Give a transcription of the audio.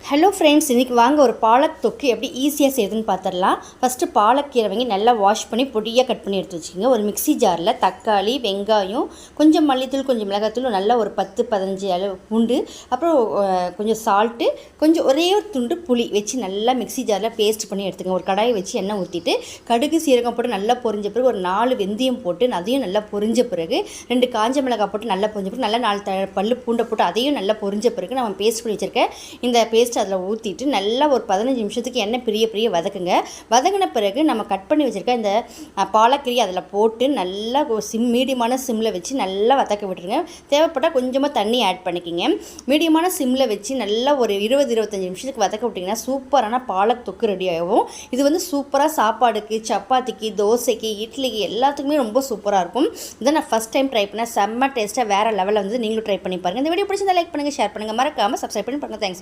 Hello friends, இன்றைக்கி வாங்க ஒரு பாலக் தொக்கு எப்படி ஈஸியாக செய்யுதுன்னு பார்த்துடலாம். ஃபஸ்ட்டு பாலக்கீரை வாங்கி நல்லா வாஷ் பண்ணி பொடியாக கட் பண்ணி எடுத்து வச்சுக்கோங்க. ஒரு மிக்ஸி ஜாரில் தக்காளி, வெங்காயம், கொஞ்சம் மல்லித்தூள், கொஞ்சம் மிளகாத்தூள், நல்லா ஒரு 10-15 அளவு பூண்டு, அப்புறம் கொஞ்சம் சால்ட்டு, கொஞ்சம் ஒரே ஒரு துண்டு புளி வச்சு நல்லா மிக்ஸி ஜாரில் பேஸ்ட் பண்ணி எடுத்துக்கோங்க. ஒரு கடாயை வச்சு எண்ணெய் ஊற்றிட்டு கடுகு சீரகம் போட்டு நல்லா பொரிஞ்ச பிறகு ஒரு 4 வெந்தயம் போட்டு அதையும் நல்லா பொரிஞ்ச பிறகு 2 காஞ்ச மிளகாய் போட்டு நல்லா பொரிஞ்ச பிறகு நல்லா 4 பல்லு பூண்டை போட்டு அதையும் நல்லா பொரிஞ்ச பிறகு நம்ம பேஸ்ட் பண்ணி வச்சுருக்கேன் இந்த பேஸ்ட் அதில் ஊற்றிட்டு நல்லா ஒரு 15 நிமிஷத்துக்கு எண்ணெய் பிரிய வதக்குங்க. வதங்கின பிறகு நம்ம கட் பண்ணி வச்சுருக்க இந்த பாலக்கீரை அதில் போட்டு நல்லா மீடியமான சிம்மில் வச்சு நல்லா வதக்க விட்டுருங்க. தேவைப்பட்டால் கொஞ்சமாக தண்ணி ஆட் பண்ணிக்கிங்க. மீடியமான சிம்மில் வச்சு நல்லா ஒரு 20-25 நிமிஷத்துக்கு வதக்க விட்டிங்கன்னா சூப்பரான பாலக் தொக்கு ரெடி ஆகும். இது வந்து சூப்பராக சாப்பாடுக்கு, சப்பாத்திக்கு, தோசைக்கு, இட்லிக்கு எல்லாத்துக்குமே ரொம்ப சூப்பராக இருக்கும். இதை நான் ஃபஸ்ட் டைம் ட்ரை பண்ணேன். செம்ம டேஸ்ட்டாக வேறு லெவலில் வந்து நீங்களும் ட்ரை பண்ணி பாருங்கள். இந்த வீடியோ பிடிச்சிருந்தா லைக் பண்ணுங்கள், ஷேர் பண்ணுங்கள், மறக்காமல் சப்ஸ்கிரைப் பண்ணி பாருங்கள். தேங்க்ஸ்.